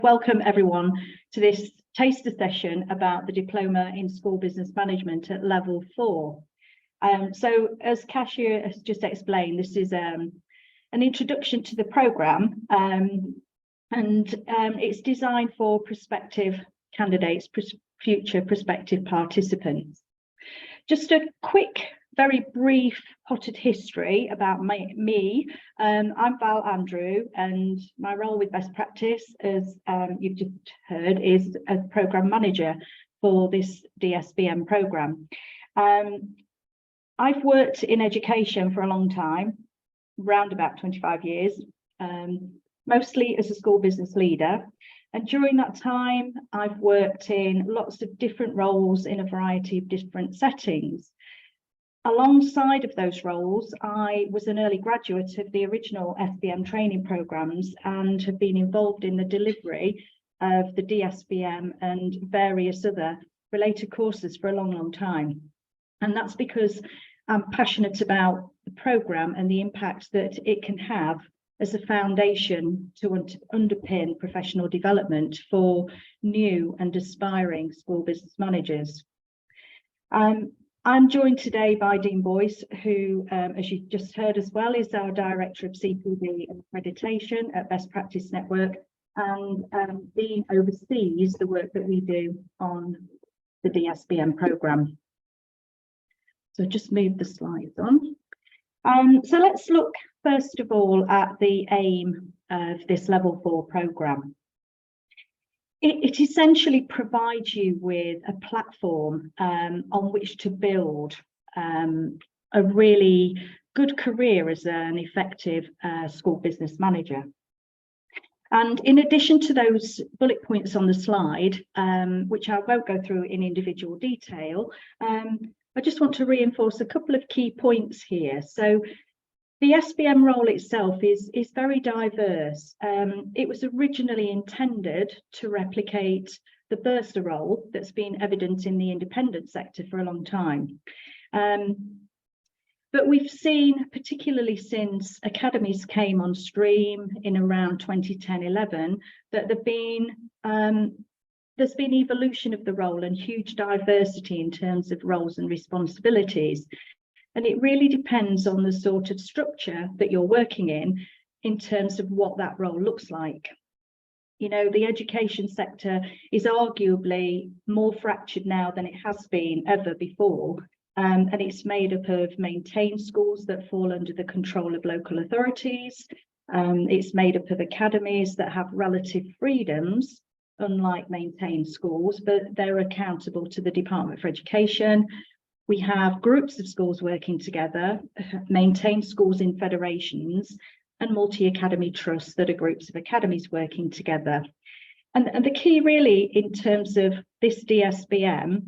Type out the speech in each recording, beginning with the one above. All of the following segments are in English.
Welcome everyone to this taster session about the Diploma in School Business Management at Level 4. So as Kasia has just explained, this is an introduction to the programme and it's designed for prospective candidates, future prospective participants. Just a quick, very brief potted history about me. I'm Val Andrew, and my role with Best Practice, as you've just heard, is as Programme Manager for this DSBM programme. I've worked in education for a long time, around about 25 years, mostly as a school business leader. And during that time, I've worked in lots of different roles in a variety of different settings. Alongside of those roles, I was an early graduate of the original SBM training programmes and have been involved in the delivery of the DSBM and various other related courses for a long, long time. And that's because I'm passionate about the programme and the impact that it can have as a foundation to underpin professional development for new and aspiring school business managers. I'm joined today by Dean Boyce, who, as you just heard as well, is our Director of CPD and Accreditation at Best Practice Network, and Dean oversees the work that we do on the DSBM programme. So just move the slides on. So let's look first of all at the aim of this Level 4 programme. It essentially provides you with a platform on which to build a really good career as an effective school business manager. And in addition to those bullet points on the slide, which I won't go through in individual detail, I just want to reinforce a couple of key points here. So the SBM role itself is very diverse. It was originally intended to replicate the bursar role that's been evident in the independent sector for a long time. But we've seen, particularly since academies came on stream in around 2010-11, that there's been evolution of the role and huge diversity in terms of roles and responsibilities. And it really depends on the sort of structure that you're working in terms of what that role looks like. You know, the education sector is arguably more fractured now than it has been ever before. And it's made up of maintained schools that fall under the control of local authorities. It's made up of academies that have relative freedoms, unlike maintained schools, but they're accountable to the Department for Education. We have groups of schools working together, maintained schools in federations, and multi-academy trusts that are groups of academies working together. And the key really in terms of this DSBM,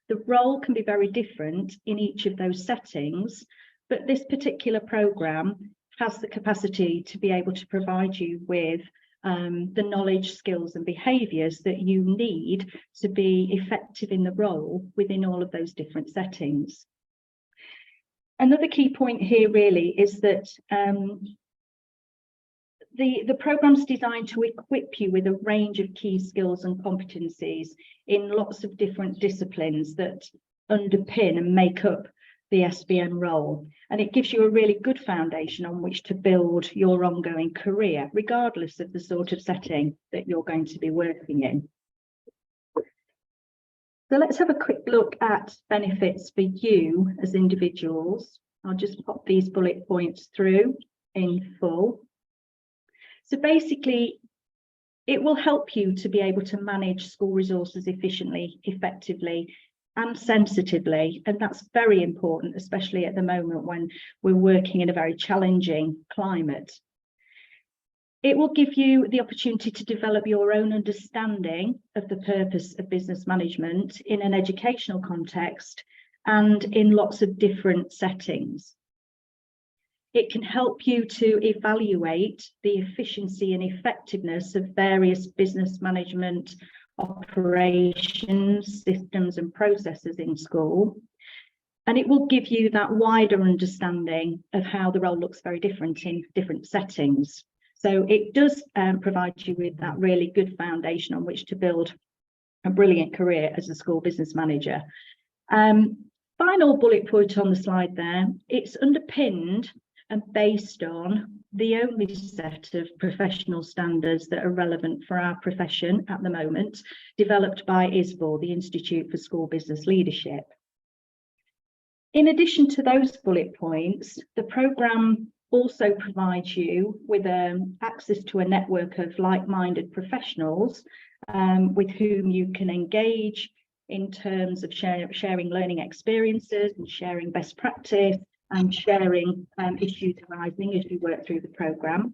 the role can be very different in each of those settings, but this particular programme has the capacity to be able to provide you with the knowledge, skills and behaviours that you need to be effective in the role within all of those different settings. Another key point here really is that the programme's designed to equip you with a range of key skills and competencies in lots of different disciplines that underpin and make up the SBM role, and it gives you a really good foundation on which to build your ongoing career, regardless of the sort of setting that you're going to be working in. So let's have a quick look at benefits for you as individuals. I'll just pop these bullet points through in full. So basically, it will help you to be able to manage school resources efficiently, effectively, and sensitively, and that's very important, especially at the moment when we're working in a very challenging climate. It will give you the opportunity to develop your own understanding of the purpose of business management in an educational context and in lots of different settings. It can help you to evaluate the efficiency and effectiveness of various business management operations, systems and processes in school. And it will give you that wider understanding of how the role looks very different in different settings. So it does provide you with that really good foundation on which to build a brilliant career as a school business manager. Final bullet point on the slide there, it's underpinned and based on the only set of professional standards that are relevant for our profession at the moment, developed by ISBL, the Institute for School Business Leadership. In addition to those bullet points, the programme also provides you with access to a network of like-minded professionals with whom you can engage in terms of sharing learning experiences and sharing best practice and sharing issues arising as you work through the programme.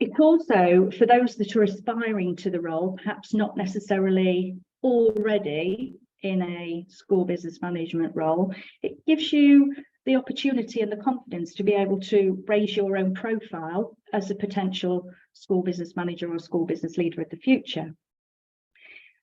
It's also, for those that are aspiring to the role, perhaps not necessarily already in a school business management role, it gives you the opportunity and the confidence to be able to raise your own profile as a potential school business manager or school business leader of the future.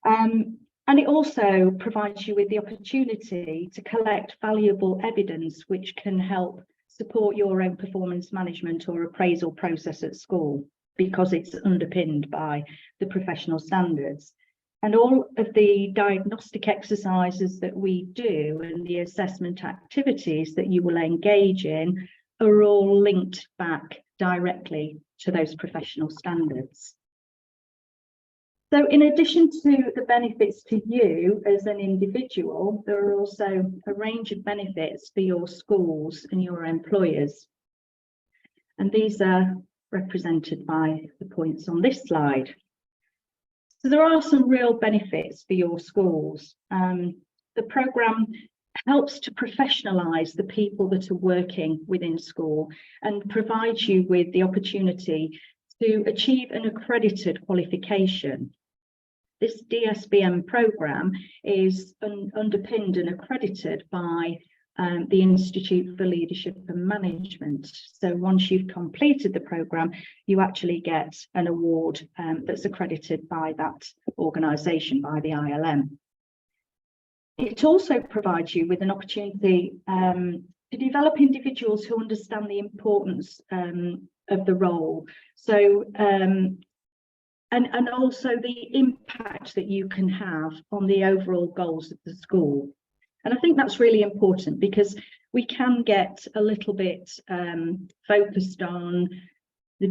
And it also provides you with the opportunity to collect valuable evidence which can help support your own performance management or appraisal process at school, because it's underpinned by the professional standards. And all of the diagnostic exercises that we do and the assessment activities that you will engage in are all linked back directly to those professional standards. So in addition to the benefits to you as an individual, there are also a range of benefits for your schools and your employers. And these are represented by the points on this slide. So there are some real benefits for your schools. The programme helps to professionalise the people that are working within school and provides you with the opportunity to achieve an accredited qualification. This DSBM programme is underpinned and accredited by the Institute for Leadership and Management. So once you've completed the programme, you actually get an award that's accredited by that organisation, by the ILM. It also provides you with an opportunity to develop individuals who understand the importance of the role. So and also the impact that you can have on the overall goals of the school. And I think that's really important, because we can get a little bit focused on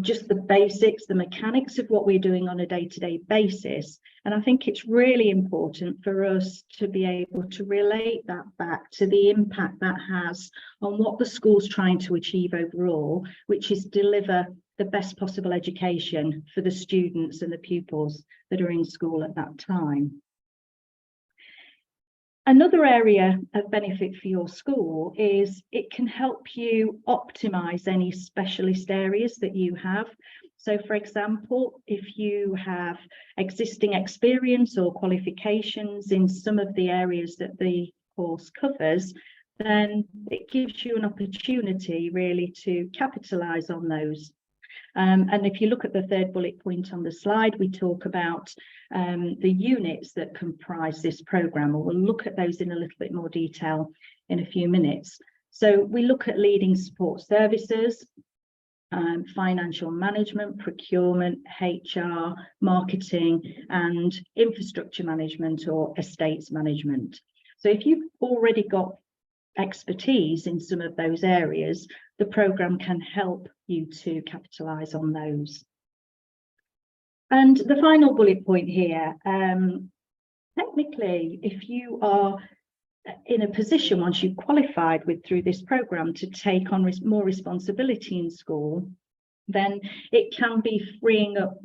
just the basics, the mechanics of what we're doing on a day-to-day basis. And I think it's really important for us to be able to relate that back to the impact that has on what the school's trying to achieve overall, which is deliver the best possible education for the students and the pupils that are in school at that time. Another area of benefit for your school is it can help you optimise any specialist areas that you have. So, for example, if you have existing experience or qualifications in some of the areas that the course covers, then it gives you an opportunity really to capitalise on those. And if you look at the third bullet point on the slide, we talk about the units that comprise this programme, and we'll look at those in a little bit more detail in a few minutes. So we look at leading support services, financial management, procurement, HR, marketing, and infrastructure management or estates management. So if you've already got expertise in some of those areas, the programme can help you to capitalise on those. And the final bullet point here, technically, if you are in a position, once you've qualified through this programme, to take on more responsibility in school, then it can be freeing up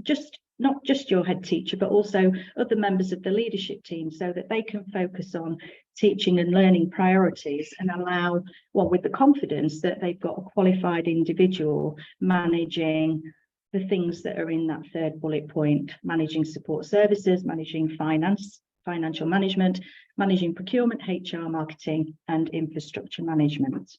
not just your head teacher, but also other members of the leadership team, so that they can focus on teaching and learning priorities and allow, well, with the confidence that they've got a qualified individual managing the things that are in that third bullet point: managing support services, managing finance, financial management, managing procurement, HR, marketing, and infrastructure management.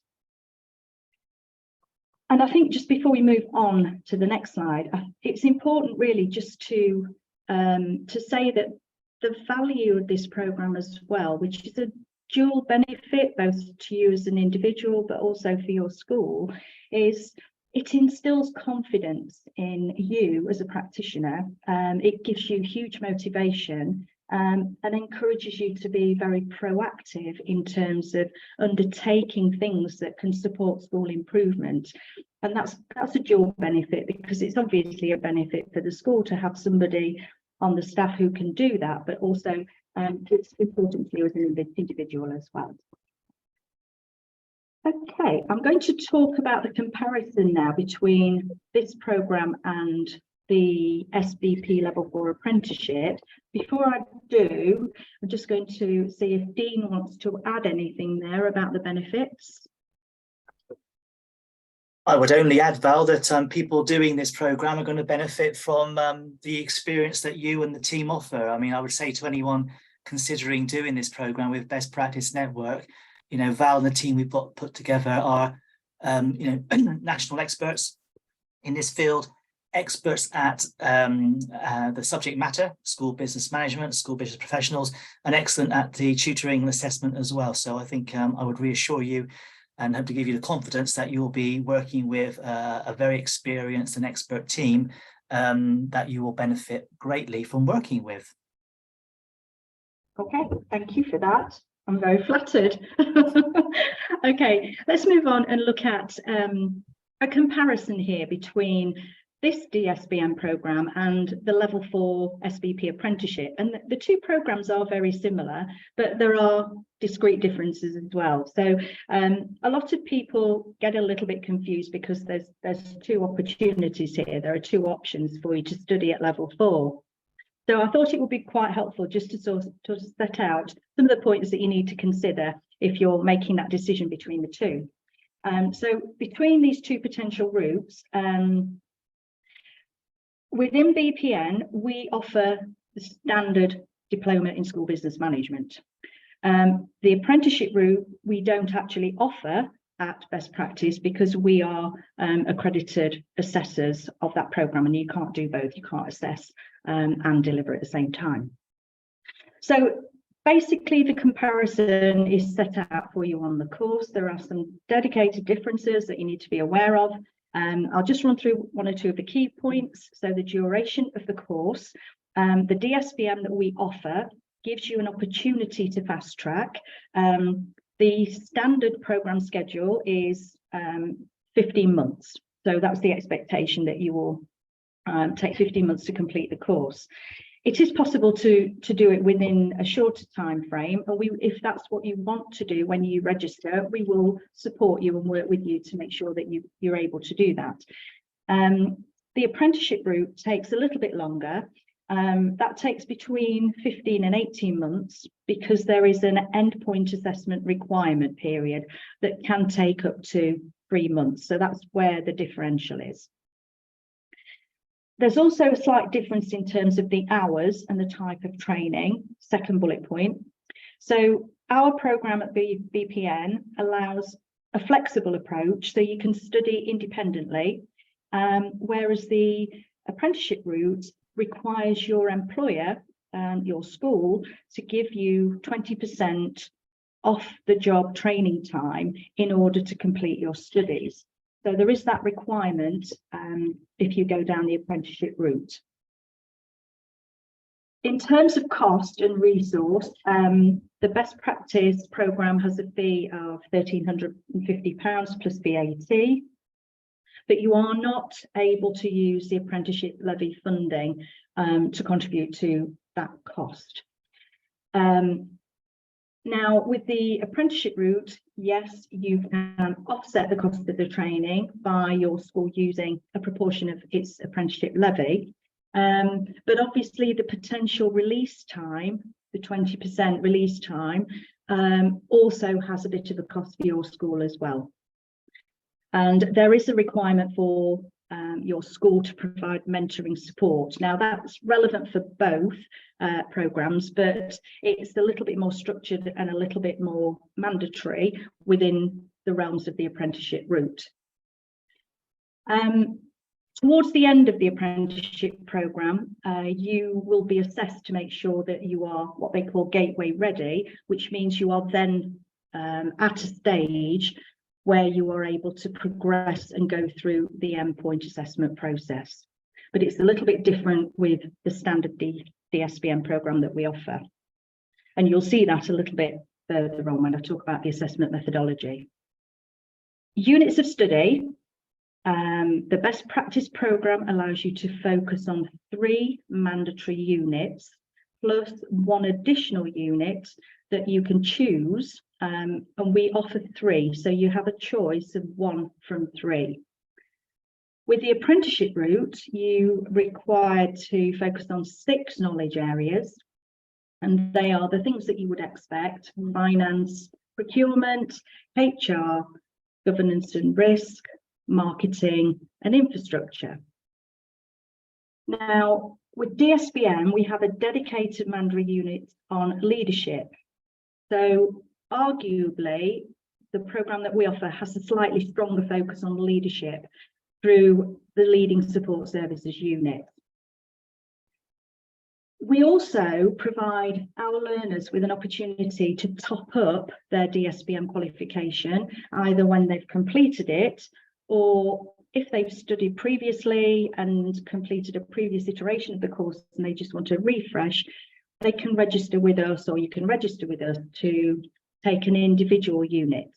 And I think just before we move on to the next slide, it's important really just to say that the value of this programme as well, which is a dual benefit both to you as an individual but also for your school, is it instills confidence in you as a practitioner. It gives you huge motivation and encourages you to be very proactive in terms of undertaking things that can support school improvement. And that's a dual benefit, because it's obviously a benefit for the school to have somebody on the staff who can do that, but also it's important for you as an individual as well. Okay, I'm going to talk about the comparison now between this programme and the SBP Level 4 apprenticeship. Before I do, I'm just going to see if Dean wants to add anything there about the benefits. I would only add, Val, that people doing this programme are going to benefit from the experience that you and the team offer. I mean, I would say to anyone considering doing this programme with Best Practice Network, you know, Val and the team we've got put together are, you know, national experts in this field, experts at the subject matter, school business management, school business professionals, and excellent at the tutoring and assessment as well. So I think I would reassure you and hope to give you the confidence that you'll be working with a very experienced and expert team that you will benefit greatly from working with. Okay, thank you for that. I'm very flattered. Okay, let's move on and look at a comparison here between this DSBM programme and the Level 4 SBP apprenticeship. And the two programmes are very similar, but there are discrete differences as well. So a lot of people get a little bit confused because there's two opportunities here. There are two options for you to study at Level 4. So I thought it would be quite helpful just to sort of set out some of the points that you need to consider if you're making that decision between the two. So between these two potential routes, within BPN, we offer the standard diploma in school business management. The apprenticeship route, we don't actually offer at Best Practice because we are accredited assessors of that programme, and you can't do both. You can't assess and deliver at the same time. So basically, the comparison is set out for you on the course. There are some dedicated differences that you need to be aware of. I'll just run through one or two of the key points. So the duration of the course, the DSBM that we offer gives you an opportunity to fast track. The standard programme schedule is 15 months. So that's the expectation, that you will take 15 months to complete the course. It is possible to do it within a shorter time frame, and if that's what you want to do when you register, we will support you and work with you to make sure that you're able to do that. The apprenticeship route takes a little bit longer. That takes between 15 and 18 months because there is an endpoint assessment requirement period that can take up to 3 months. So that's where the differential is. There's also a slight difference in terms of the hours and the type of training, second bullet point. So our programme at BPN allows a flexible approach, so you can study independently, whereas the apprenticeship route requires your employer and your school to give you 20% off the job training time in order to complete your studies. So there is that requirement if you go down the apprenticeship route. In terms of cost and resource, the Best Practice programme has a fee of £1,350 plus VAT, but you are not able to use the apprenticeship levy funding to contribute to that cost. Now, with the apprenticeship route, yes, you can offset the cost of the training by your school using a proportion of its apprenticeship levy. But obviously the potential release time, the 20% release time, also has a bit of a cost for your school as well. And there is a requirement for your school to provide mentoring support. Now that's relevant for both programmes, but it's a little bit more structured and a little bit more mandatory within the realms of the apprenticeship route. Towards the end of the apprenticeship programme, you will be assessed to make sure that you are what they call gateway ready, which means you are then at a stage where you are able to progress and go through the endpoint assessment process. But it's a little bit different with the standard DSBM program that we offer. And you'll see that a little bit further on when I talk about the assessment methodology. Units of study. The best practice program allows you to focus on 3 mandatory units plus 1 additional unit that you can choose, and we offer 3, so you have a choice of 1 from 3. With the apprenticeship route, you require to focus on 6 knowledge areas, and they are the things that you would expect: finance, procurement, HR, governance and risk, marketing and infrastructure. Now, with DSBM, we have a dedicated mandatory unit on leadership. So arguably, the program that we offer has a slightly stronger focus on leadership through the Leading Support Services unit. We also provide our learners with an opportunity to top up their DSBM qualification, either when they've completed it, or if they've studied previously and completed a previous iteration of the course and they just want to refresh, they can register with us, or you can register with us to take an individual unit.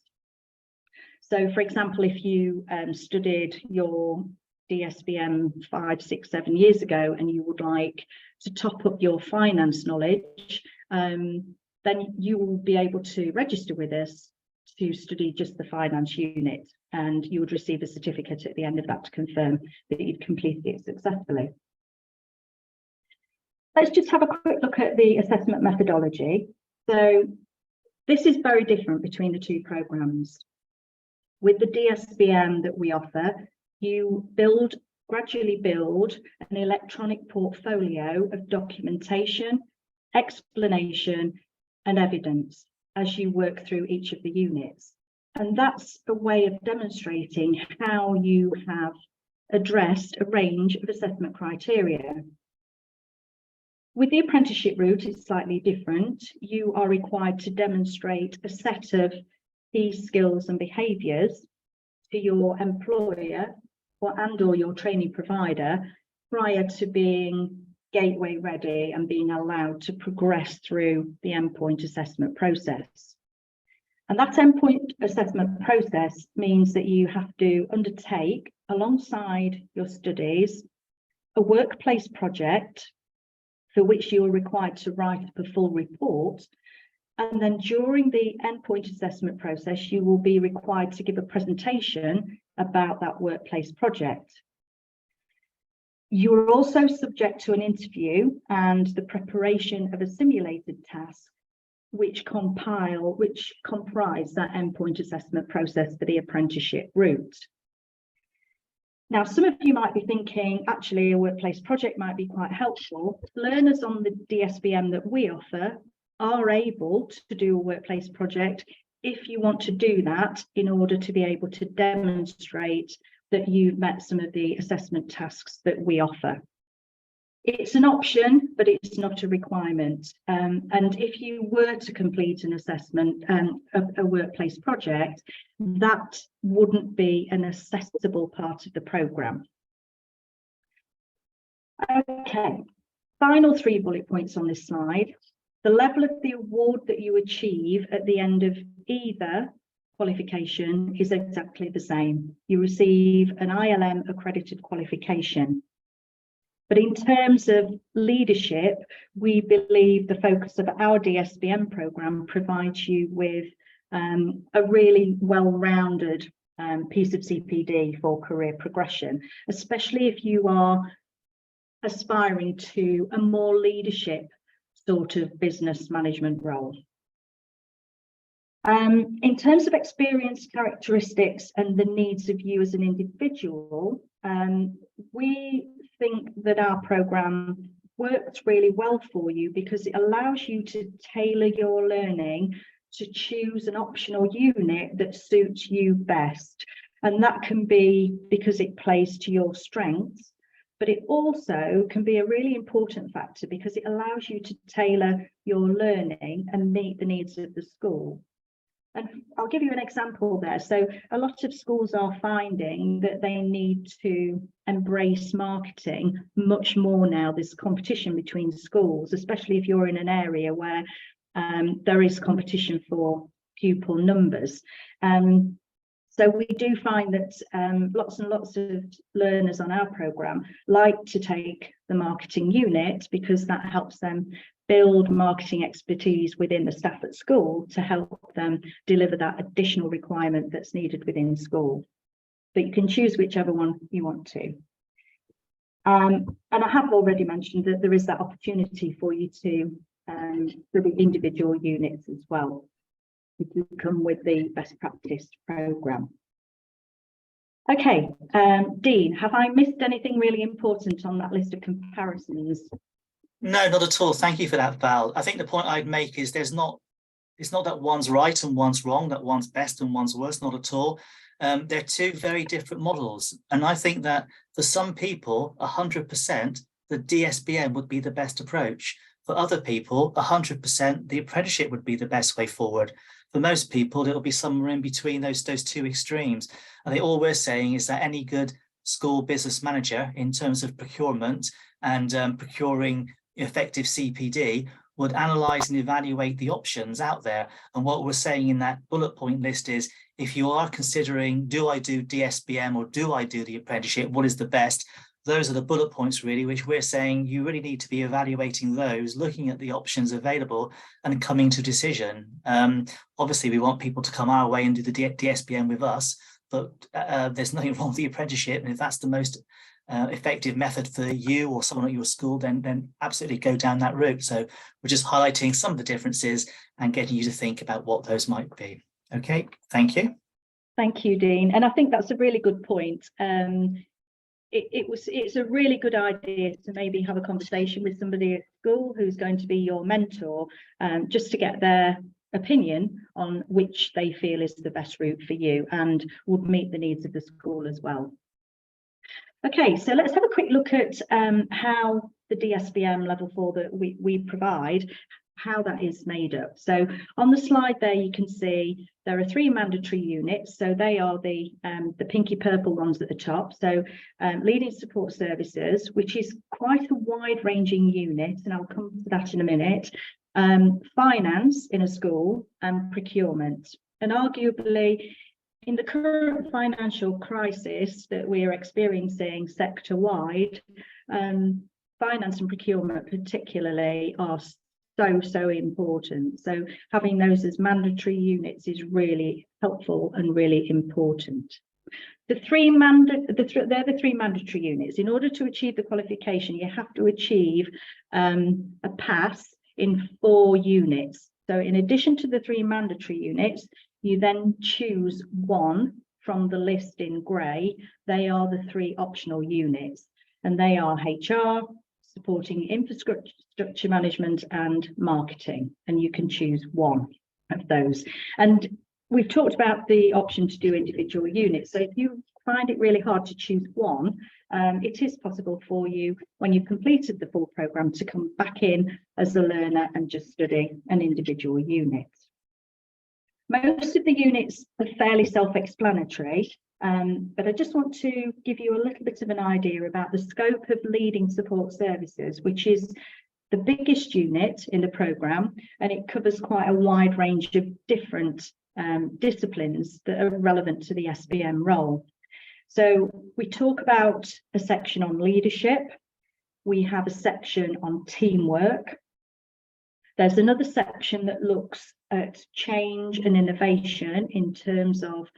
So, for example, if you studied your DSBM 5, 6, 7 years ago and you would like to top up your finance knowledge, then you will be able to register with us to study just the finance unit, and you would receive a certificate at the end of that to confirm that you've completed it successfully. Let's just have a quick look at the assessment methodology. So this is very different between the 2 programs. With the DSBM that we offer, you gradually build an electronic portfolio of documentation, explanation, and evidence as you work through each of the units. And that's a way of demonstrating how you have addressed a range of assessment criteria. With the apprenticeship route, it's slightly different. You are required to demonstrate a set of key skills and behaviours to your employer or your training provider prior to being gateway ready and being allowed to progress through the endpoint assessment process. And that endpoint assessment process means that you have to undertake, alongside your studies, a workplace project for which you are required to write up a full report. And then during the endpoint assessment process, you will be required to give a presentation about that workplace project. You are also subject to an interview and the preparation of a simulated task, which comprise that endpoint assessment process for the apprenticeship route. Now, some of you might be thinking, actually, a workplace project might be quite helpful. Learners on the DSBM that we offer are able to do a workplace project if you want to do that in order to be able to demonstrate that you've met some of the assessment tasks that we offer. It's an option, but it's not a requirement. And if you were to complete an assessment of a workplace project, that wouldn't be an accessible part of the programme. Okay, final 3 bullet points on this slide. The level of the award that you achieve at the end of either qualification is exactly the same. You receive an ILM accredited qualification. But in terms of leadership, we believe the focus of our DSBM programme provides you with a really well-rounded piece of CPD for career progression, especially if you are aspiring to a more leadership sort of business management role. In terms of experience, characteristics, and the needs of you as an individual, we think that our programme works really well for you because it allows you to tailor your learning to choose an optional unit that suits you best. And that can be because it plays to your strengths, but it also can be a really important factor because it allows you to tailor your learning and meet the needs of the school. And I'll give you an example there. So a lot of schools are finding that they need to embrace marketing much more now. There's competition between schools, especially if you're in an area where there is competition for pupil numbers. So we do find that lots and lots of learners on our programme like to take the marketing unit because that helps them build marketing expertise within the staff at school to help them deliver that additional requirement that's needed within school. But you can choose whichever one you want to. And I have already mentioned that there is that opportunity for you to for the individual units as well, if you come with the best practice programme. Okay, Dean, have I missed anything really important on that list of comparisons? No, not at all. Thank you for that, Val. I think the point I'd make is it's not that one's right and one's wrong, that one's best and one's worse, not at all. They're two very different models. And I think that for some people, 100%, the DSBM would be the best approach. For other people, 100%, the apprenticeship would be the best way forward. For most people, it'll be somewhere in between those two extremes. I think all we're saying is that any good school business manager in terms of procurement and procuring effective CPD would analyse and evaluate the options out there. And what we're saying in that bullet point list is, if you are considering, do I do DSBM or do I do the apprenticeship, what is the best? Those are the bullet points really, which we're saying you really need to be evaluating those, looking at the options available and coming to a decision. Obviously, we want people to come our way and do the DSBM with us, but there's nothing wrong with the apprenticeship. And if that's the most effective method for you or someone at your school, then absolutely go down that route. So we're just highlighting some of the differences and getting you to think about what those might be. Okay, thank you. Thank you, Dean. And I think that's a really good point. It's a really good idea to maybe have a conversation with somebody at school who's going to be your mentor, just to get their opinion on which they feel is the best route for you and would meet the needs of the school as well. Okay, so let's have a quick look at how the DSBM level 4 that we provide, how that is made up. So on the slide there, you can see there are 3 mandatory units. So they are the pinky purple ones at the top. So leading support services, which is quite a wide ranging unit, and I'll come to that in a minute. Finance in a school and procurement. And arguably, in the current financial crisis that we are experiencing sector-wide, finance and procurement particularly are so important. So having those as mandatory units is really helpful and really important. They're the 3 mandatory units. In order to achieve the qualification, you have to achieve a pass in 4 units. So in addition to the 3 mandatory units, you then choose one from the list in grey. They are the 3 optional units, and they are HR, supporting infrastructure management, and marketing. And you can choose one of those. And we've talked about the option to do individual units. So if you find it really hard to choose one, it is possible for you, when you've completed the full programme, to come back in as a learner and just study an individual unit. Most of the units are fairly self-explanatory, but I just want to give you a little bit of an idea about the scope of leading support services, which is the biggest unit in the programme, and it covers quite a wide range of different disciplines that are relevant to the SBM role. So we talk about a section on leadership, we have a section on teamwork. There's another section that looks at change and innovation in terms of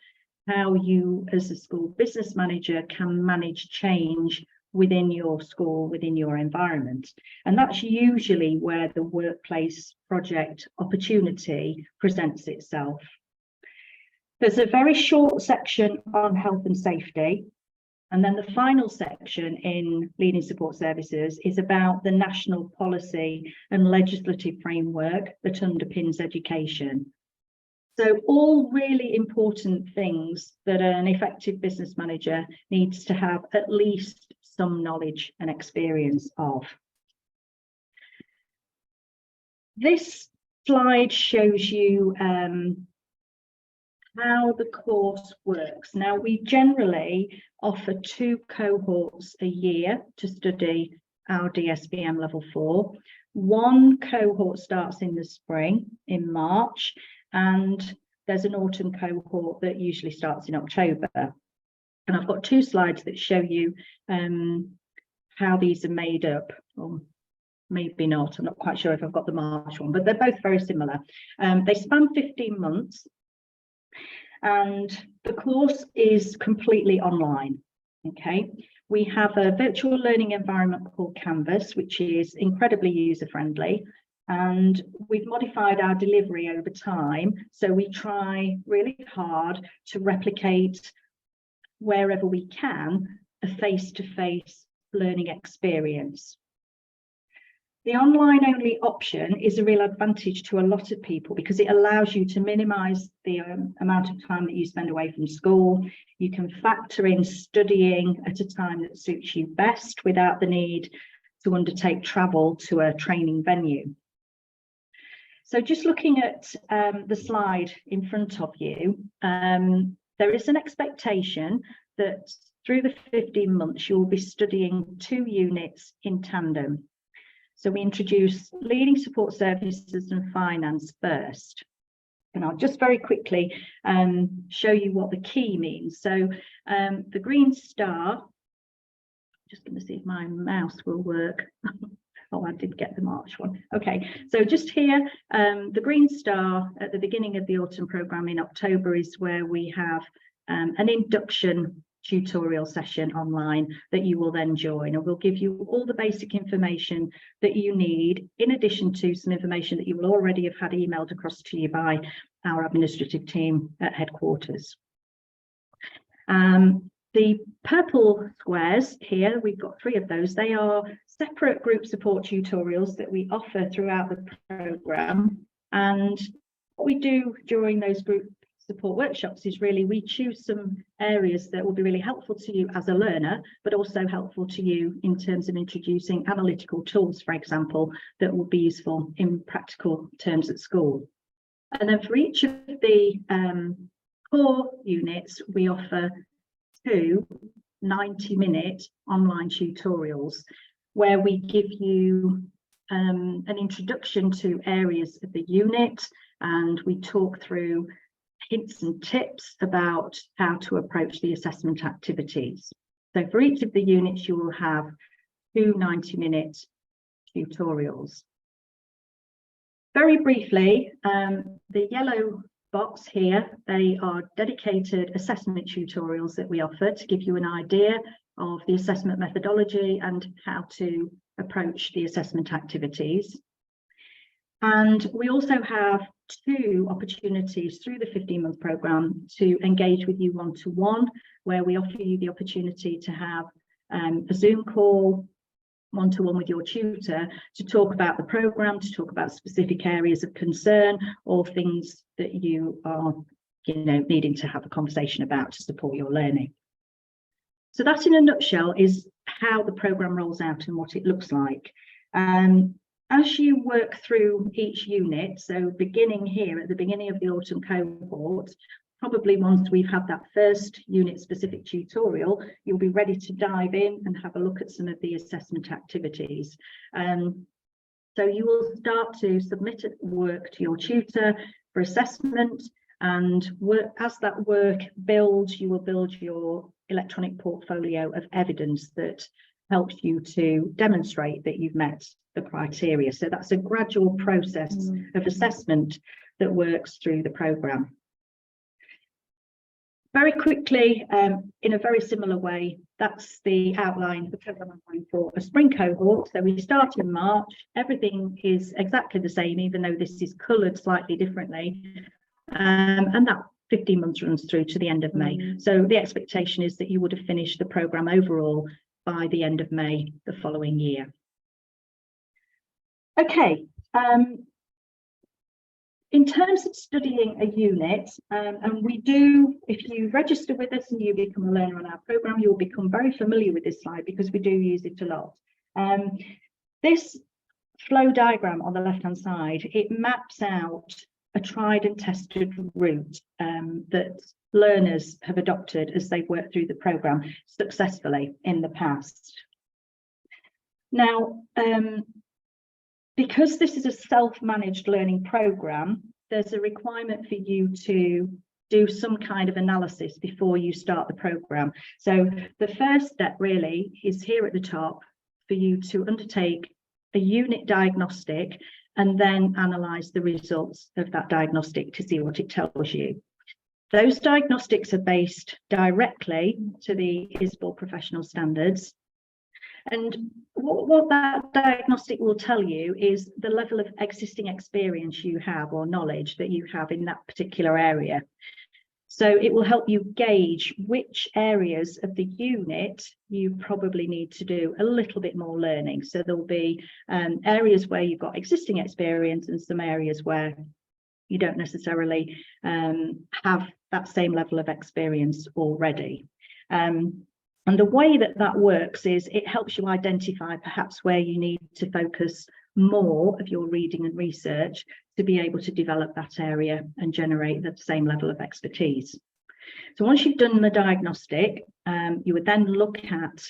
how you as a school business manager can manage change within your school, within your environment. And that's usually where the workplace project opportunity presents itself. There's a very short section on health and safety. And then the final section in leading support services is about the national policy and legislative framework that underpins education. So all really important things that an effective business manager needs to have at least some knowledge and experience of. This slide shows you how the course works. Now, we generally offer 2 cohorts a year to study our DSBM level 4. One cohort starts in the spring, in March, and there's an autumn cohort that usually starts in October. And I've got 2 slides that show you how these are made up, or maybe not. I'm not quite sure if I've got the March one, but they're both very similar. They span 15 months. And the course is completely online. Okay, we have a virtual learning environment called Canvas, which is incredibly user-friendly, and we've modified our delivery over time. So we try really hard to replicate, wherever we can, a face-to-face learning experience. The online only option is a real advantage to a lot of people because it allows you to minimize the amount of time that you spend away from school. You can factor in studying at a time that suits you best without the need to undertake travel to a training venue. So just looking at the slide in front of you, there is an expectation that through the 15 months, you'll be studying 2 units in tandem. So we introduce leading support services and finance first. And I'll just very quickly show you what the key means. So the green star, just going to see if my mouse will work. Oh, I did get the March one. Okay, so just here, the green star at the beginning of the autumn programme in October is where we have an induction tutorial session online that you will then join, and we'll give you all the basic information that you need, in addition to some information that you will already have had emailed across to you by our administrative team at headquarters. The purple squares here, we've got 3 of those. They are separate group support tutorials that we offer throughout the programme, and what we do during those group support workshops is really we choose some areas that will be really helpful to you as a learner, but also helpful to you in terms of introducing analytical tools, for example, that will be useful in practical terms at school. And then for each of the core units, we offer 2 90-minute online tutorials where we give you an introduction to areas of the unit, and we talk through hints and tips about how to approach the assessment activities. So for each of the units, you will have 2 90-minute tutorials. Very briefly, the yellow box here, they are dedicated assessment tutorials that we offer to give you an idea of the assessment methodology and how to approach the assessment activities. And we also have 2 opportunities through the 15-month programme to engage with you one-to-one, where we offer you the opportunity to have a Zoom call one-to-one with your tutor to talk about the programme, to talk about specific areas of concern or things that you are needing to have a conversation about to support your learning. So that in a nutshell is how the programme rolls out and what it looks like. As you work through each unit, so beginning here at the beginning of the autumn cohort, probably once we've had that first unit specific tutorial, you'll be ready to dive in and have a look at some of the assessment activities. So you will start to submit work to your tutor for assessment, and as that work builds, you will build your electronic portfolio of evidence that helps you to demonstrate that you've met the criteria. So that's a gradual process of assessment that works through the programme. Very quickly, in a very similar way, that's the outline, the programme outline for a spring cohort. So we start in March, everything is exactly the same, even though this is coloured slightly differently. And that 15 months runs through to the end of May. So the expectation is that you would have finished the programme overall by the end of May the following year. Okay, in terms of studying a unit, and we do, if you register with us and you become a learner on our programme, you'll become very familiar with this slide because we do use it a lot. This flow diagram on the left-hand side, it maps out a tried and tested route that learners have adopted as they've worked through the programme successfully in the past. Now, because this is a self-managed learning programme, there's a requirement for you to do some kind of analysis before you start the programme. So the first step really is here at the top for you to undertake a unit diagnostic and then analyse the results of that diagnostic to see what it tells you. Those diagnostics are based directly to the ISBOR professional standards. And what that diagnostic will tell you is the level of existing experience you have or knowledge that you have in that particular area. So it will help you gauge which areas of the unit you probably need to do a little bit more learning. So there'll be areas where you've got existing experience and some areas where you don't necessarily have that same level of experience already. And the way that that works is it helps you identify perhaps where you need to focus more of your reading and research to be able to develop that area and generate the same level of expertise. So once you've done the diagnostic, you would then look at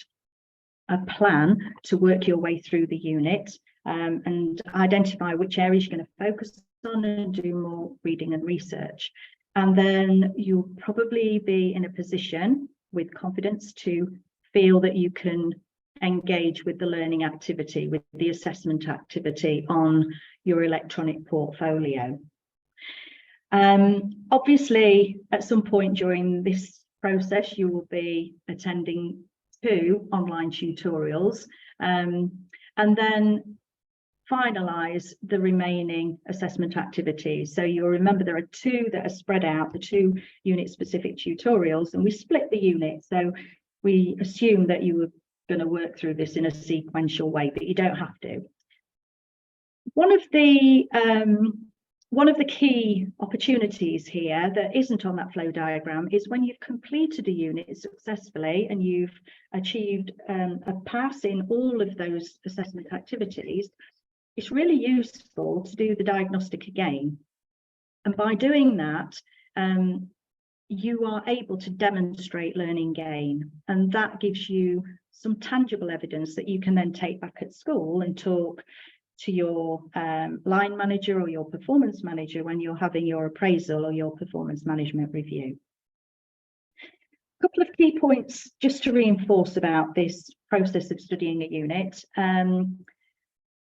a plan to work your way through the unit and identify which areas you're going to focus on and do more reading and research. And then you'll probably be in a position with confidence to feel that you can engage with the learning activity, with the assessment activity on your electronic portfolio. Obviously, at some point during this process, you will be attending 2 online tutorials and then finalise the remaining assessment activities. So you'll remember there are 2 that are spread out, the 2 unit-specific tutorials, and we split the unit. So we assume that you were going to work through this in a sequential way, but you don't have to. One of the key opportunities here that isn't on that flow diagram is when you've completed a unit successfully and you've achieved a pass in all of those assessment activities, it's really useful to do the diagnostic again. And by doing that, you are able to demonstrate learning gain. And that gives you some tangible evidence that you can then take back at school and talk to your line manager or your performance manager when you're having your appraisal or your performance management review. A couple of key points just to reinforce about this process of studying a unit.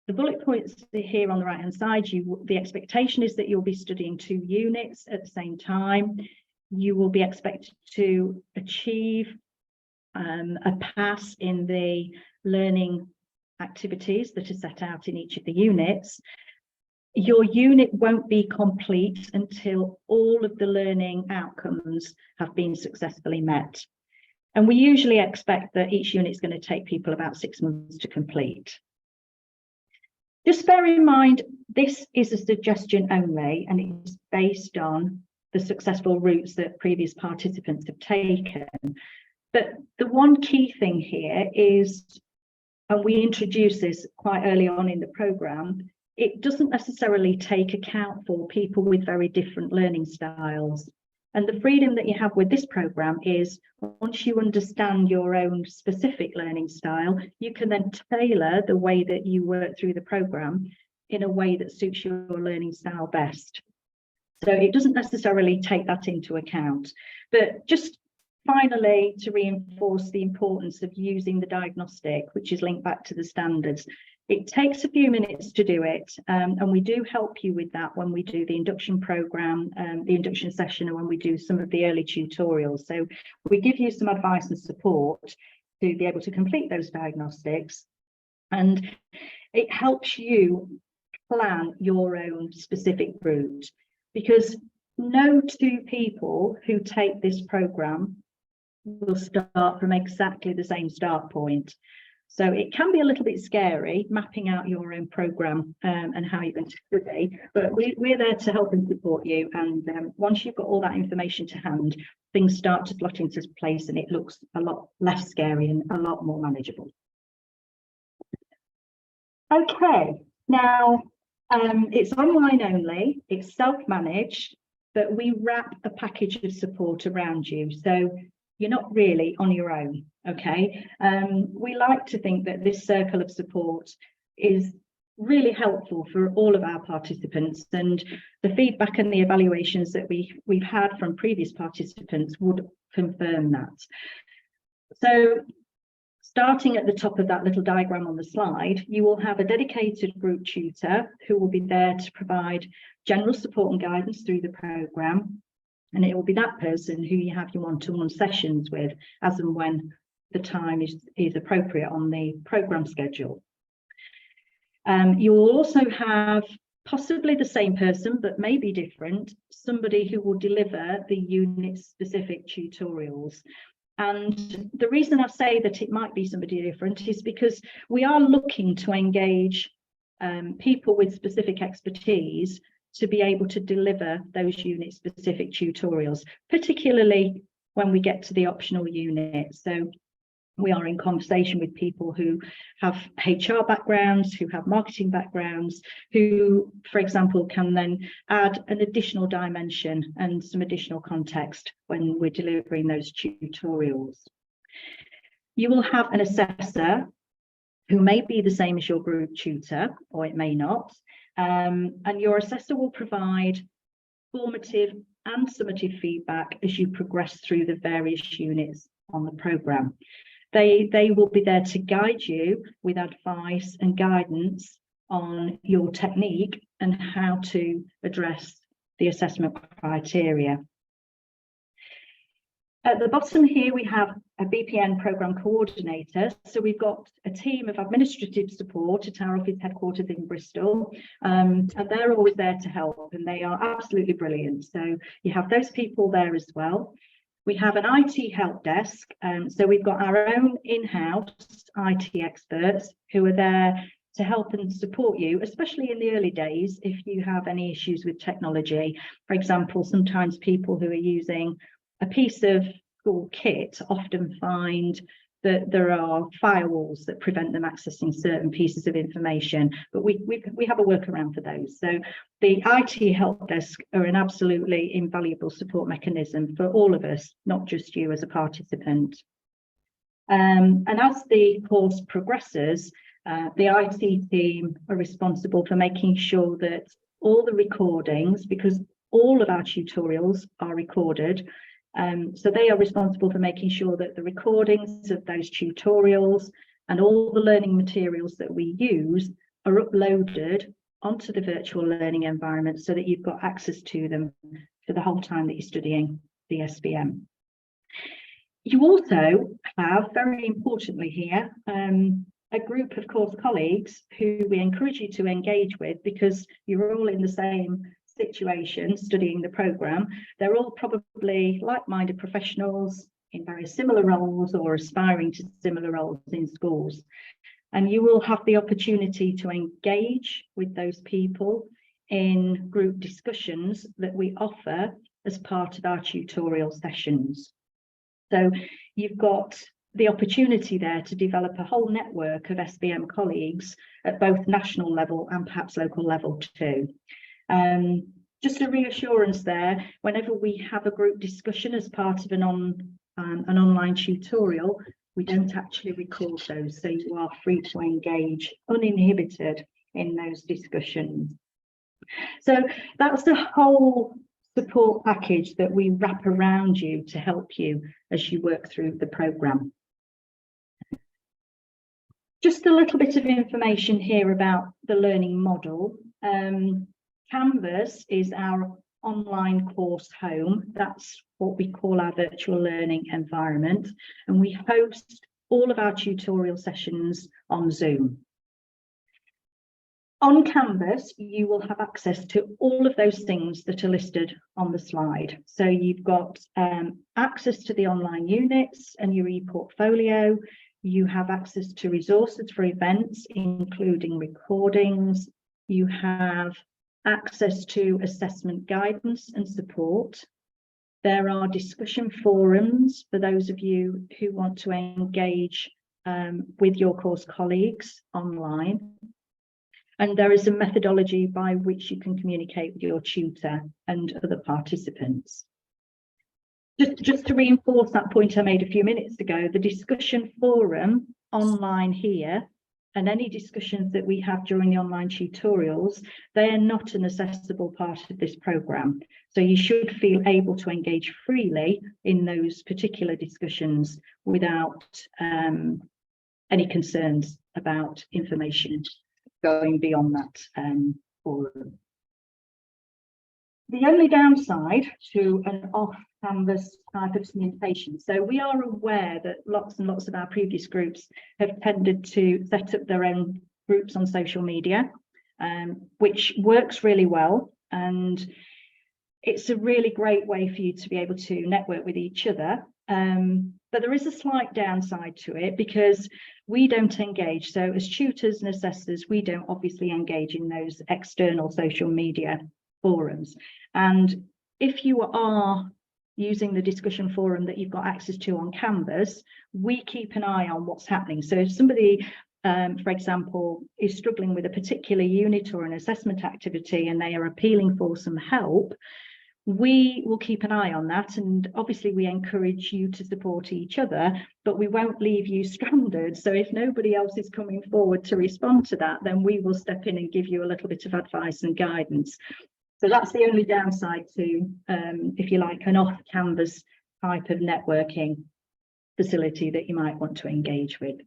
The bullet points here on the right-hand side, the expectation is that you'll be studying 2 units at the same time. You will be expected to achieve a pass in the learning activities that are set out in each of the units. Your unit won't be complete until all of the learning outcomes have been successfully met. And we usually expect that each unit is going to take people about 6 months to complete. Just bear in mind, this is a suggestion only, and it is based on the successful routes that previous participants have taken. But the one key thing here is, and we introduced this quite early on in the programme, it doesn't necessarily take account for people with very different learning styles. And the freedom that you have with this programme is once you understand your own specific learning style, you can then tailor the way that you work through the programme in a way that suits your learning style best. So it doesn't necessarily take that into account. But just finally, to reinforce the importance of using the diagnostic, which is linked back to the standards, it takes a few minutes to do it, and we do help you with that when we do the induction programme, the induction session, and when we do some of the early tutorials. So we give you some advice and support to be able to complete those diagnostics, and it helps you plan your own specific route, because no 2 people who take this programme will start from exactly the same start point. So it can be a little bit scary mapping out your own programme and how you're going to study, but we're there to help and support you. And once you've got all that information to hand, things start to slot into place and it looks a lot less scary and a lot more manageable. Okay, now It's online only, it's self-managed, but we wrap a package of support around you. So you're not really on your own, okay? We like to think that this circle of support is really helpful for all of our participants, and the feedback and the evaluations that we've had from previous participants would confirm that. So starting at the top of that little diagram on the slide, you will have a dedicated group tutor who will be there to provide general support and guidance through the programme. And it will be that person who you have your one-to-one sessions with as and when the time is appropriate on the programme schedule. You will also have possibly the same person, but maybe different, somebody who will deliver the unit-specific tutorials. And the reason I say that it might be somebody different is because we are looking to engage people with specific expertise to be able to deliver those unit-specific tutorials, particularly when we get to the optional unit. So we are in conversation with people who have HR backgrounds, who have marketing backgrounds, who, for example, can then add an additional dimension and some additional context when we're delivering those tutorials. You will have an assessor who may be the same as your group tutor, or it may not. And your assessor will provide formative and summative feedback as you progress through the various units on the programme. They will be there to guide you with advice and guidance on your technique and how to address the assessment criteria. At the bottom here, we have a BPN programme coordinator. So we've got a team of administrative support at our office headquarters in Bristol, and they're always there to help, and they are absolutely brilliant. So you have those people there as well. We have an IT help desk, so we've got our own in-house IT experts who are there to help and support you, especially in the early days if you have any issues with technology. For example, sometimes people who are using a piece of school kit often find that there are firewalls that prevent them accessing certain pieces of information, but we have a workaround for those. So the IT help desk are an absolutely invaluable support mechanism for all of us, not just you as a participant. And as the course progresses, the IT team are responsible for making sure that all the recordings, because all of our tutorials are recorded, so they are responsible for making sure that the recordings of those tutorials and all the learning materials that we use are uploaded onto the virtual learning environment so that you've got access to them for the whole time that you're studying DSBM. You also have, very importantly here, a group of course colleagues who we encourage you to engage with, because you're all in the same situation studying the programme. They're all probably like-minded professionals in very similar roles or aspiring to similar roles in schools, and you will have the opportunity to engage with those people in group discussions that we offer as part of our tutorial sessions. So you've got the opportunity there to develop a whole network of SBM colleagues at both national level and perhaps local level too. Just a reassurance there, whenever we have a group discussion as part of an online tutorial, we don't actually record those, so you are free to engage uninhibited in those discussions. So that's the whole support package that we wrap around you to help you as you work through the programme. Just a little bit of information here about the learning model. Canvas is our online course home. That's what we call our virtual learning environment, and we host all of our tutorial sessions on Zoom. On Canvas, you will have access to all of those things that are listed on the slide. So you've got access to the online units and your e-portfolio. You have access to resources for events, including recordings. You have access to assessment guidance and support. There are discussion forums for those of you who want to engage with your course colleagues online. And there is a methodology by which you can communicate with your tutor and other participants. Just to reinforce that point I made a few minutes ago, the discussion forum online here and any discussions that we have during the online tutorials, they are not an accessible part of this programme. So you should feel able to engage freely in those particular discussions without any concerns about information going beyond that forum. The only downside to an off-canvas type of communication, so we are aware that lots and lots of our previous groups have tended to set up their own groups on social media, which works really well, and it's a really great way for you to be able to network with each other. But there is a slight downside to it because we don't engage. So as tutors and assessors, we don't obviously engage in those external social media forums. And if you are using the discussion forum that you've got access to on Canvas, we keep an eye on what's happening. So if somebody, for example, is struggling with a particular unit or an assessment activity and they are appealing for some help, we will keep an eye on that, and obviously we encourage you to support each other, but we won't leave you stranded. So if nobody else is coming forward to respond to that, then we will step in and give you a little bit of advice and guidance. So that's the only downside to, if you like, an off-canvas type of networking facility that you might want to engage with.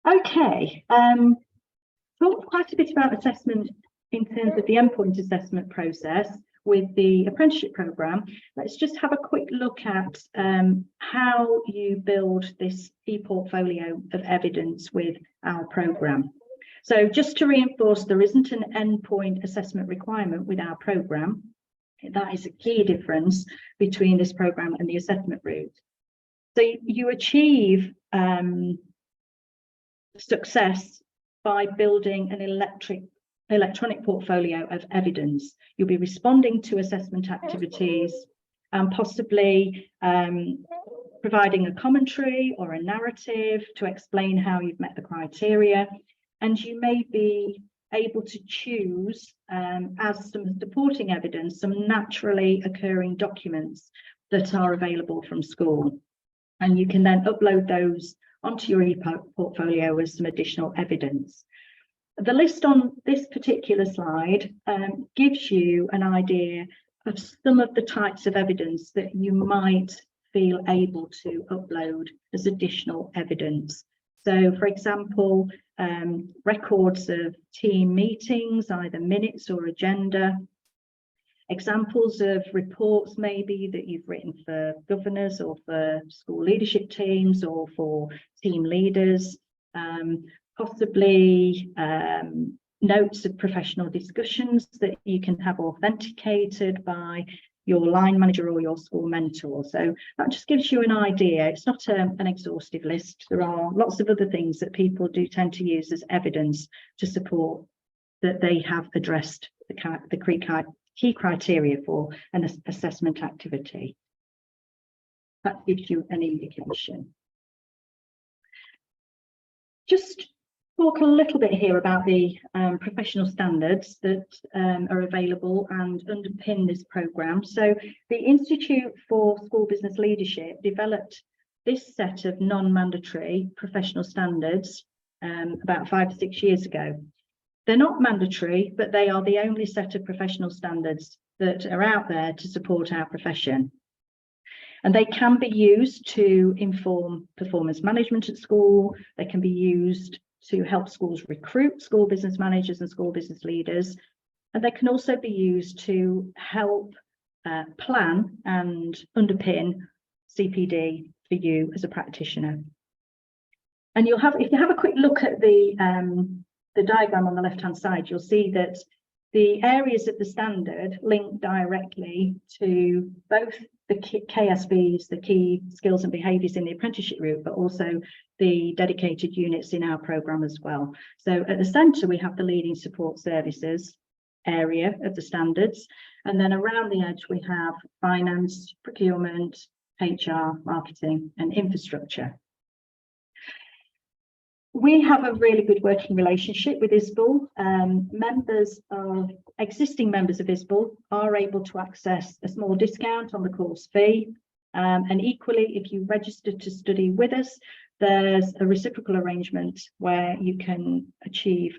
Okay, talked quite a bit about assessment in terms of the endpoint assessment process with the apprenticeship programme. Let's just have a quick look at how you build this e-portfolio of evidence with our programme. So just to reinforce, there isn't an endpoint assessment requirement with our programme. That is a key difference between this programme and the assessment route. So you achieve success by building an electronic portfolio of evidence. You'll be responding to assessment activities and possibly providing a commentary or a narrative to explain how you've met the criteria. And you may be able to choose, as some supporting evidence, some naturally occurring documents that are available from school. And you can then upload those onto your e-portfolio as some additional evidence. The list on this particular slide gives you an idea of some of the types of evidence that you might feel able to upload as additional evidence. So, for example, records of team meetings, either minutes or agenda, examples of reports maybe that you've written for governors or for school leadership teams or for team leaders, possibly notes of professional discussions that you can have authenticated by your line manager or your school mentor. So that just gives you an idea. It's not an exhaustive list. There are lots of other things that people do tend to use as evidence to support that they have addressed the key criteria for an assessment activity. That gives you an indication. Just talk a little bit here about the professional standards that are available and underpin this programme. So the Institute for School Business Leadership developed this set of non-mandatory professional standards about 5 or 6 years ago. They're not mandatory, but they are the only set of professional standards that are out there to support our profession. And they can be used to inform performance management at school. They can be used to help schools recruit school business managers and school business leaders. And they can also be used to help plan and underpin CPD for you as a practitioner. And you'll have, if you have a quick look at the diagram on the left-hand side, you'll see that the areas of the standard link directly to both the KSBs, the key skills and behaviours in the apprenticeship route, but also the dedicated units in our programme as well. So at the centre, we have the leading support services area of the standards. And then around the edge, we have finance, procurement, HR, marketing and infrastructure. we have a really good working relationship with ISBL. Existing members of ISBL are able to access a small discount on the course fee. And equally, if you register to study with us, there's a reciprocal arrangement where you can achieve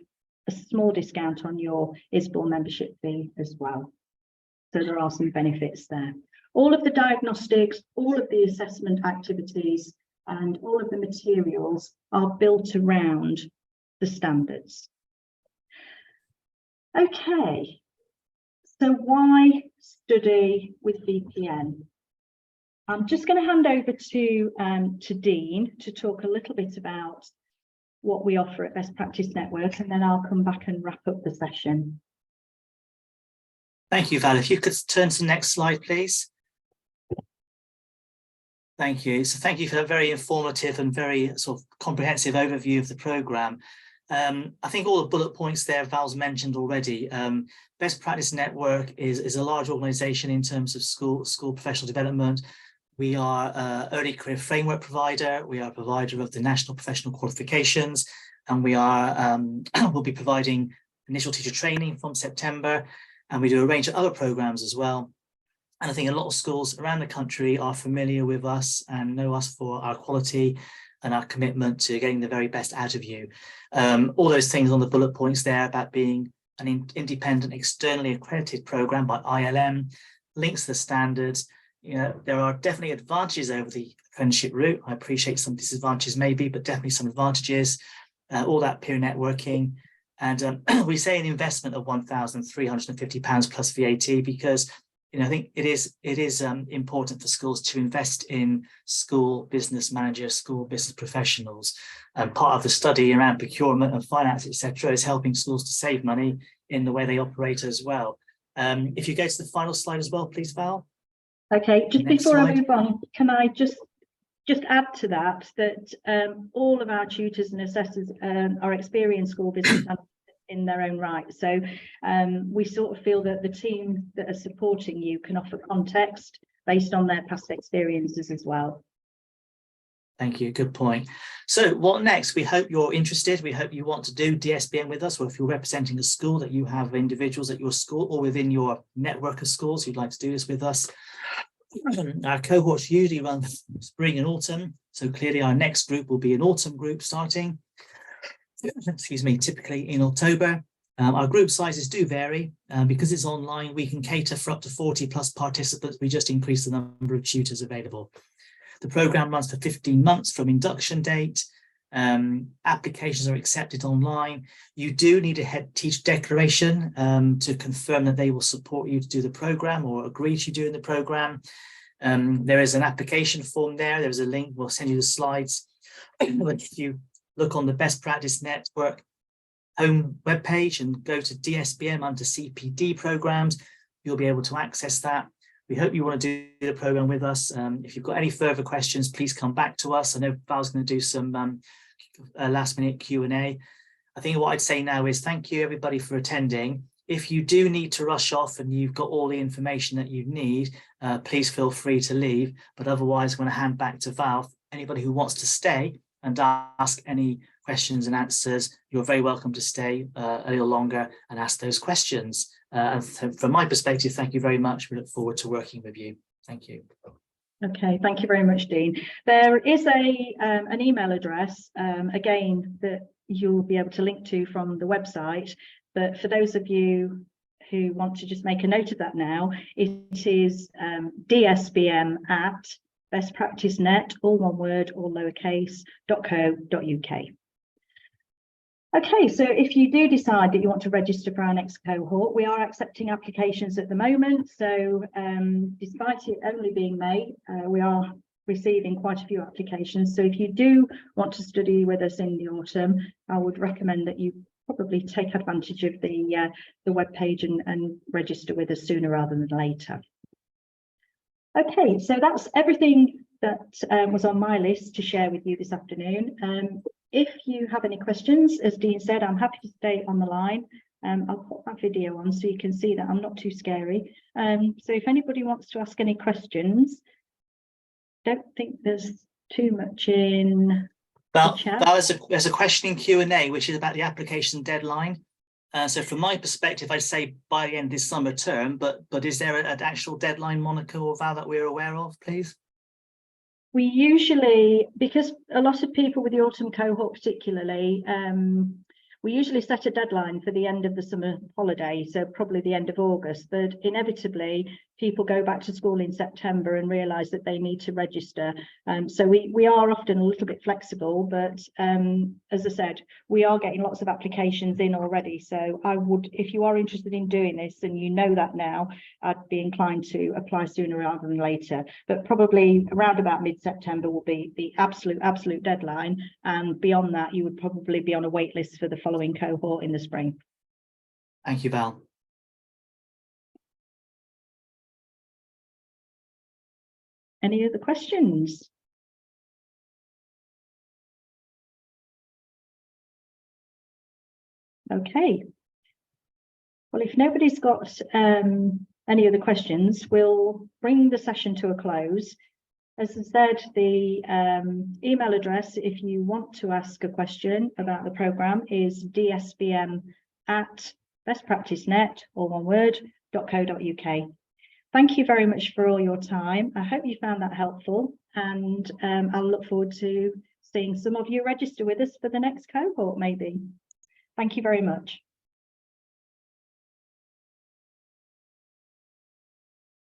a small discount on your ISBL membership fee as well. So there are some benefits there. All of the diagnostics, all of the assessment activities, and all of the materials are built around the standards. Okay, so why study with VPN? I'm just going to hand over to Dean to talk a little bit about what we offer at Best Practice Network, and then I'll come back and wrap up the session. Thank you, Val. If you could turn to the next slide, please. Thank you. So thank you for that very informative and very sort of comprehensive overview of the programme. I think all the bullet points there Val's mentioned already. Best Practice Network is a large organisation in terms of school professional development. We are an early career framework provider. We are a provider of the national professional qualifications, and we are we'll be providing initial teacher training from September, and we do a range of other programmes as well. And I think a lot of schools around the country are familiar with us and know us for our quality and our commitment to getting the very best out of you. All those things on the bullet points there about being an independent, externally accredited programme by ILM, links to the standards. You know, there are definitely advantages over the apprenticeship route. I appreciate some disadvantages maybe, but definitely some advantages. All that peer networking. And we say an investment of £1,350 plus VAT because, you know, I think it is important for schools to invest in school business managers, school business professionals. And part of the study around procurement and finance, etc., is helping schools to save money in the way they operate as well. If you go to the final slide as well, please, Val. Okay, just before I move on, can I just add to that all of our tutors and assessors are experienced school business in their own right. So we sort of feel that the team that are supporting you can offer context based on their past experiences as well. Thank you, good point. So what next? We hope you're interested. We hope you want to do DSBM with us, or if you're representing a school that you have individuals at your school or within your network of schools who'd like to do this with us. Our cohorts usually run spring and autumn. So clearly our next group will be an autumn group starting, excuse me, typically in October. Our group sizes do vary. Because it's online, we can cater for up to 40 plus participants. We just increase the number of tutors available. The programme runs for 15 months from induction date. Applications are accepted online. You do need a head teacher declaration to confirm that they will support you to do the programme or agree to doing the programme. There is an application form there. There's a link. We'll send you the slides. If you look on the Best Practice Network home webpage and go to DSBM under CPD programmes, you'll be able to access that. We hope you want to do the programme with us. If you've got any further questions, please come back to us. I know Val's going to do some last minute Q&A. I think what I'd say now is thank you everybody for attending. If you do need to rush off and you've got all the information that you need, please feel free to leave. But otherwise, I'm going to hand back to Val. Anybody who wants to stay and ask any questions and answers, you're very welcome to stay a little longer and ask those questions. And from my perspective, thank you very much. We look forward to working with you. Thank you. Okay, thank you very much, Dean. There is an email address, again, that you'll be able to link to from the website. But for those of you who want to just make a note of that now, it is dsbm@bestpracticenet, all one word, all lowercase, .co.uk. Okay, so if you do decide that you want to register for our next cohort, we are accepting applications at the moment. So despite it only being May, we are receiving quite a few applications. So if you do want to study with us in the autumn, I would recommend that you probably take advantage of the webpage and register with us sooner rather than later. Okay, so that's everything that was on my list to share with you this afternoon. If you have any questions, as Dean said, I'm happy to stay on the line. I'll put my video on so you can see that I'm not too scary. So if anybody wants to ask any questions, don't think there's too much in Val, chat. there's a question in Q&A, which is about the application deadline. So from my perspective, I'd say by the end of this summer term, but is there an actual deadline, Monica or Val, that we're aware of, please? We usually, because a lot of people with the autumn cohort particularly, we usually set a deadline for the end of the summer holiday, so probably the end of August, but inevitably people go back to school in September and realise that they need to register. So we are often a little bit flexible, but as I said, we are getting lots of applications in already. So I would, if you are interested in doing this and you know that now, I'd be inclined to apply sooner rather than later. But probably around about mid-September will be the absolute deadline. And beyond that, you would probably be on a wait list for the following cohort in the spring. Thank you, Val. Any other questions? Okay. Well, if nobody's got any other questions, we'll bring the session to a close. As I said, the email address, if you want to ask a question about the programme, is dsbm@bestpracticenet, all one word, .co.uk. Thank you very much for all your time. I hope you found that helpful, and I'll look forward to seeing some of you register with us for the next cohort, maybe. Thank you very much.